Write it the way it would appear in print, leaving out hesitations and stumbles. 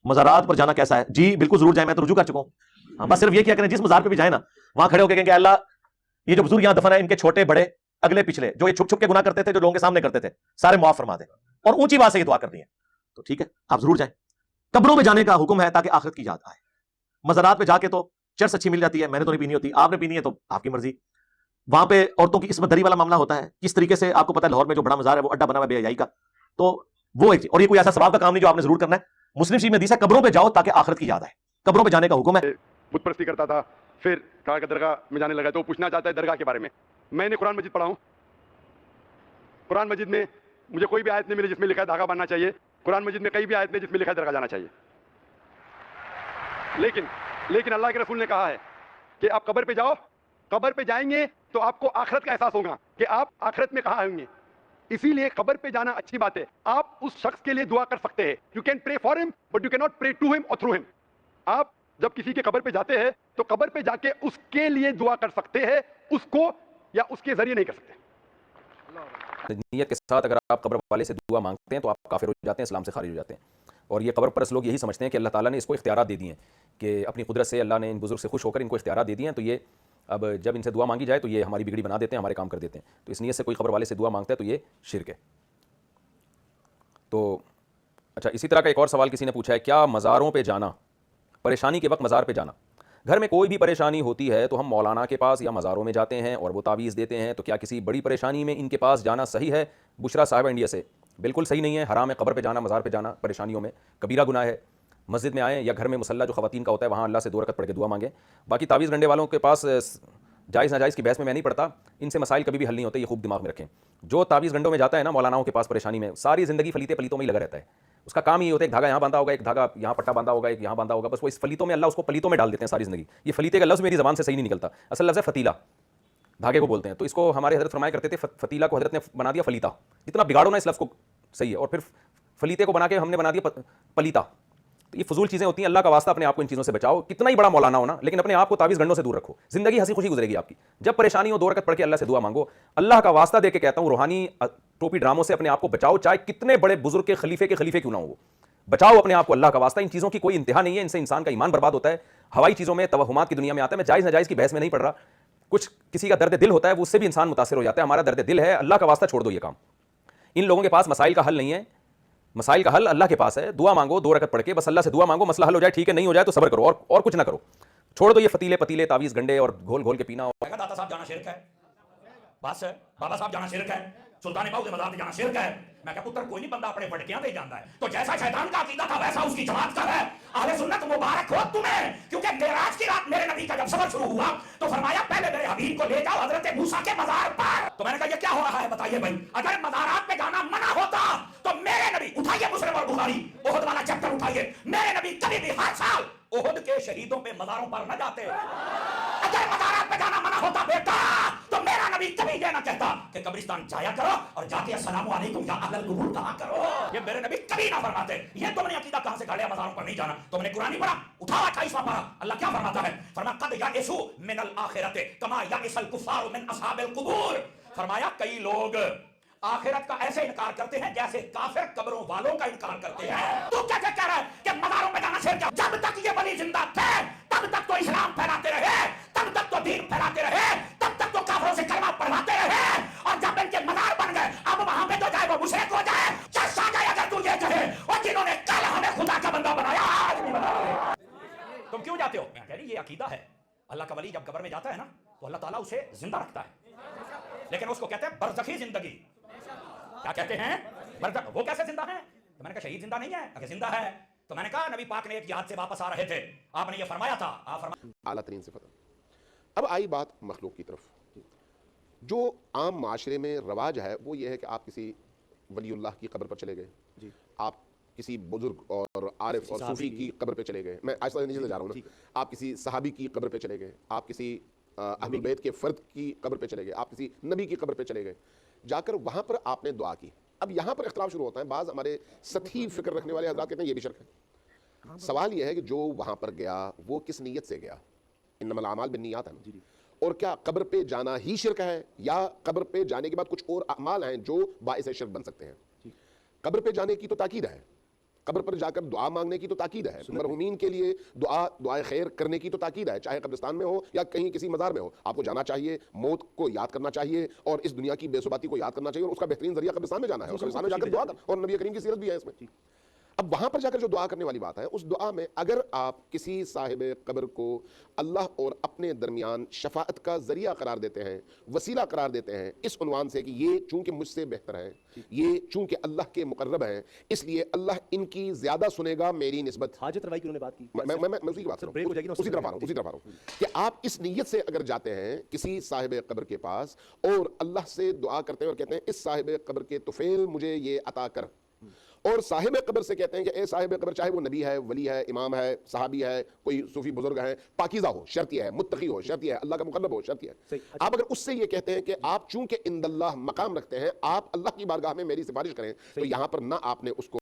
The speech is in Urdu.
مزارات پر جانا کیسا ہے؟ جی بالکل ضرور جائیں، میں تو رجوع کر چکا ہوں. بس صرف یہ کیا کریں، جس مزار پہ بھی جائیں نا وہاں کھڑے ہو کے کہیں کہ اللہ یہ جو بزرگ یہاں دفن ہے ان کے چھوٹے بڑے اگلے پچھلے جو یہ چھپ چھپ کے گناہ کرتے تھے جو لوگوں کے سامنے کرتے تھے سارے معاف فرما دیں، اور اونچی بات سے یہ دعا کرنی ہے. تو ٹھیک ہے آپ ضرور جائیں. قبروں میں جانے کا حکم ہے تاکہ آخرت کی یاد آئے. مزارات پہ جا کے تو چرس اچھی مل جاتی ہے، میں نے تو نہیں پینی ہوتی، آپ نے پینی ہے تو آپ کی مرضی. وہاں پہ عورتوں کی عصمت دری والا معاملہ ہوتا ہے. کس طریقے سے آپ کو پتا ہے لاہور میں جو بڑا مزار ہے وہ اڈا بنا ہوا ہے بے حیائی کا، تو وہ ایک، اور یہ کوئی ایسا ثواب کا کام نہیں جو آپ نے ضرور کرنا ہے. مسلم شریف میں حدیث ہے قبروں پہ جاؤ تاکہ آخرت کی یاد آئے. قبروں پہ جانے کا حکم ہے. بت پرستی کرتا تھا، پھر کہا کہ درگاہ میں جانے لگا، تو پوچھنا چاہتا ہے درگاہ کے بارے میں. میں نے قرآن مجید پڑھا ہوں، قرآن مجید میں مجھے کوئی بھی آیت نہیں ملی جس میں لکھا ہے دھاگا باندھنا چاہیے. قرآن مجید میں کئی بھی آیت نہیں جس میں لکھا ہے درگاہ جانا چاہیے. لیکن اللہ کے رسول نے کہا ہے کہ آپ قبر پہ جاؤ، قبر پہ جائیں گے تو آپ کو آخرت کا احساس ہوگا کہ آپ آخرت میں کہاں ہوں گے. اسی لیے قبر پہ جانا اچھی بات ہے. آپ اس شخص کے لیے دعا کر سکتے ہیں. You can pray for him but you can not pray to him اور تھرو ہم. آپ جب کسی کے قبر پہ جاتے ہیں تو قبر پہ جا کے اس کے لیے دعا کر سکتے ہیں، اس کو یا اس کے ذریعے نہیں کر سکتے. نیت کے ساتھ اگر آپ قبر والے سے دعا مانگتے ہیں تو آپ کافر ہو جاتے ہیں، اسلام سے خارج ہو جاتے ہیں. اور یہ قبر پرست لوگ یہی سمجھتے ہیں کہ اللہ تعالیٰ نے اس کو اختیارات دے دیے ہیں، کہ اپنی قدرت سے اللہ نے ان بزرگ سے خوش ہو کر ان کو اختیارات دے دیے ہیں، تو یہ اب جب ان سے دعا مانگی جائے تو یہ ہماری بگڑی بنا دیتے ہیں، ہمارے کام کر دیتے ہیں. تو اس نیت سے کوئی قبر والے سے دعا مانگتا ہے تو یہ شرک ہے. تو اچھا، اسی طرح کا ایک اور سوال کسی نے پوچھا ہے، کیا مزاروں پہ جانا، پریشانی کے وقت مزار پہ جانا، گھر میں کوئی بھی پریشانی ہوتی ہے تو ہم مولانا کے پاس یا مزاروں میں جاتے ہیں اور وہ تعویذ دیتے ہیں، تو کیا کسی بڑی پریشانی میں ان کے پاس جانا صحیح ہے؟ بشرا صاحب انڈیا سے. بالکل صحیح نہیں ہے، حرام ہے. قبر پہ جانا، مزار پہ جانا پریشانیوں میں کبیرہ گناہ ہے. مسجد میں آئیں یا گھر میں مصلی جو خواتین کا ہوتا ہے وہاں اللہ سے 2 رکعت پڑھ کے دعا مانگیں. باقی تعویذ گنڈے والوں کے پاس جائز ناجائز کی بحث میں نہیں پڑتا، ان سے مسائل کبھی بھی حل نہیں ہوتے، یہ خوب دماغ میں رکھیں. جو تعویذ گنڈوں میں جاتا ہے نا مولاناؤں کے پاس پریشانی میں، ساری زندگی فلیتے پلیتوں میں ہی لگا رہتا ہے. اس کا کام ہی ہوتا ہے ایک دھاگا یہاں باندھا ہوگا، ایک دھاگا یہاں پٹا باندھا ہوگا، ایک یہاں باندھا ہوگا، بس وہ اس فلیتوں میں اللہ اس کو پلیتوں میں ڈال دیتے ہیں ساری زندگی. یہ فلیتے کا لفظ میری زبان سے صحیح نہیں نکلتا، اصل لفظ ہے فتیلہ، دھاگے کو بولتے ہیں. تو اس کو ہمارے حضرت فرمایا کرتے تھے فتیلہ کو حضرت نے بنا دیا فلیتا. جتنا بگاڑو نا اس لفظ کو صحیح ہے، اور پھر فلیتے کو بنا کے ہم نے بنا دیا پلیتا. تو یہ فضول چیزیں ہوتی ہیں. اللہ کا واسطہ اپنے آپ کو ان چیزوں سے بچاؤ، کتنا ہی بڑا مولانا ہونا، لیکن اپنے آپ کو تعویذ گنڈوں سے دور رکھو. زندگی ہنسی خوشی گزرے گی آپ کی. جب پریشانی ہو 2 رکعت پڑھ کے اللہ سے دعا مانگو. اللہ کا واسطہ دے کے کہتا ہوں، روحانی ٹوپی ڈراموں سے اپنے آپ کو بچاؤ، چاہے کتنے بڑے بزرگ کے خلیفے کیوں نہ ہو. بچاؤ اپنے آپ کو اللہ کا واسطہ. ان چیزوں کی کوئی انتہا نہیں ہے، ان سے انسان کا ایمان برباد ہوتا ہے. ہوائی چیزوں میں، توہمات کی دنیا میں آتا ہے. میں جائز ناجائز کی بحث میں نہیں پڑھ رہا. کچھ کسی کا درد دل ہوتا ہے، وہ اس سے بھی انسان متاثر ہو جاتا ہے. ہمارا درد دل ہے، اللہ کا واسطہ چھوڑ دو یہ کام. ان لوگوں کے پاس مسائل کا حل نہیں ہے. مسائل کا حل اللہ کے پاس ہے. دعا مانگو 2 رکعت پڑھ کے، بس اللہ سے دعا مانگو، مسئلہ حل ہو جائے. ٹھیک ہے، نہیں ہو جائے تو صبر کرو، اور کچھ نہ کرو. چھوڑ دو یہ فتیلے پتیلے تعویذ گنڈے اور گھول کے پینا. داتا صاحب جانا شرک ہے، بس بابا صاحب جانا شرک ہے، سلطان باؤ کے مزار پہ جانا شرک ہے. میں کہا پتر کوئی نہیں بندہ اپنے پٹکیاں دے جاتا ہے، تو جیسا شیطان کا عقیدہ تھا ویسا اس کی جماعت کا ہے. اہل سنت مبارک ہو تمہیں، کیونکہ معراج کی رات میرے نبی کا جب سفر شروع ہوا تو فرمایا پہلے میرے حبیب کو لے جاؤ حضرت موسیٰ کے مزار پر. تو میں نے کہا یہ کیا ہو رہا ہے بتائیے بھائی. اگر مزارات پہ جانا منع ہوتا تو میرے نبی، اٹھائیے مسلم اور بخاری احد والا چیپٹر اٹھائیے، میرے نبی کبھی بھی ہر سال احد کے شہیدوں پہ مزاروں پر نہ جاتے. اگر مزارات پہ جانا منع ہوتا بیٹا تو میرا نبی کبھی یہ نہ کہتا کہ قبرستان جایا کرو اور جا کے السلام علیکم یا اہل القبور کہا کرو. یہ میرے نبی کبھی نہ فرماتے. یہ تم نے عقیدہ کہاں سے کھاڑیا مزاروں پر نہیں جانا؟ تم نے قرآن پڑھا، اٹھاوا 28واں پارہ. اللہ کیا فرماتا ہے؟ فرمایا قد یئسوا من الآخرۃ کما یئس الکفار من اصحاب القبور. فرمایا کئی لوگ آخرت کا ایسے انکار کرتے ہیں جیسے کافر قبروں والوں کا انکار کرتے ہیں. تو کیا کہہ رہا ہے کہ مزاروں میں جانا شرک ہے؟ جب تک یہ ولی زندہ تھے تب تک تو اسلام پھیلاتے رہے، تب تک تو دین پھیلاتے رہے، تب تک تو کافروں سے کلمہ پڑھواتے رہے. اور جب ان کے مزار بن گئے اب وہاں پہ تو جائے وہ مشرک ہو جائے، چس آ جائے اگر تو یہ کہے اور جنہوں نے کل ہمیں خدا کا بندہ بنایا آج نہیں بنا. تم کیوں جاتے ہو؟ میں کہہ رہی یہ عقیدہ ہے. اللہ کا ولی جب قبر میں جاتا ہے نا تو اللہ تعالیٰ اسے زندہ رکھتا ہے، لیکن اس کو کہتے ہیں برزخی زندگی. کیا کہتے ہیں؟ وہ کیسے زندہ ہے؟ تو میں نے کہا شہید زندہ نہیں ہے. اگر زندہ ہے تو میں نے کہا نبی پاک نے ایک جہاد سے واپس آ رہے تھے، آپ نے یہ فرمایا تھا. اعلیٰ ترین صفت. اب آئی بات مخلوق کی طرف. جو عام معاشرے میں رواج ہے وہ یہ ہے کہ آپ کسی ولی اللہ کی قبر پر چلے گئے، آپ کسی بزرگ اور عارف اور صوفی کی قبر پہ چلے گئے، میں آہستہ آہستہ جا رہا ہوں نا، آپ کسی صحابی کی قبر پہ چلے گئے، آپ کسی اہل بیت کے فرد کی قبر پہ چلے گئے، آپ کسی نبی کی قبر پہ چلے گئے. جا کر وہاں پر آپ نے دعا کی. اب یہاں پر اختلاف شروع ہوتا ہے. بعض ہمارے سطحی فکر رکھنے والے حضرات کہتے ہیں یہ بھی شرک ہے. سوال یہ ہے کہ جو وہاں پر گیا وہ کس نیت سے گیا؟ انما الاعمال بالنیات ہے نا. اور کیا قبر پہ جانا ہی شرک ہے یا قبر پہ جانے کے بعد کچھ اور اعمال ہیں جو باعث شرک بن سکتے ہیں؟ قبر پہ جانے کی تو تاکید ہے، قبر پر جا کر دعا مانگنے کی تو تاکید ہے، مرحومین کے لیے دعائے خیر کرنے کی تو تاکید ہے، چاہے قبرستان میں ہو یا کہیں کسی مزار میں ہو، آپ کو جانا چاہیے، موت کو یاد کرنا چاہیے اور اس دنیا کی بے ثباتی کو یاد کرنا چاہیے، اور اس کا بہترین ذریعہ قبرستان میں جانا ہے، اور قبرستان میں جا کر دعا کر، اور نبی کریم کی سیرت بھی ہے اس میں۔ اب وہاں پر جا کر جو دعا کرنے والی بات ہے، اس دعا میں اگر آپ کسی صاحب قبر کو اللہ اور اپنے درمیان شفاعت کا ذریعہ قرار دیتے ہیں، وسیلہ قرار دیتے ہیں، اس عنوان سے کہ یہ چونکہ مجھ سے بہتر ہے، یہ چونکہ اللہ کے مقرب ہیں، اس لیے اللہ ان کی زیادہ سنے گا میری نسبت۔ حاجت روائی کی انہوں نے بات کی، میں اسی کی بات کر رہا ہوں، اسی طرف آ رہا ہوں کہ آپ اس نیت سے اگر جاتے ہیں کسی صاحب قبر کے پاس اور اللہ سے دعا کرتے ہیں اور کہتے ہیں اس صاحب قبر کے طفیل مجھے یہ عطا کر، اور صاحب قبر سے کہتے ہیں کہ اے صاحب قبر، چاہے وہ نبی ہے، ولی ہے، امام ہے، صحابی ہے، کوئی صوفی بزرگ ہے، پاکیزہ ہو، شرط یہ ہے، متقی ہو، شرط یہ ہے، اللہ کا مقرب ہو، شرط یہ ہے، آپ اگر اس سے یہ کہتے ہیں کہ آپ چونکہ عند اللہ مقام رکھتے ہیں، آپ اللہ کی بارگاہ میں میری سفارش کریں، تو یہاں پر نہ آپ نے اس کو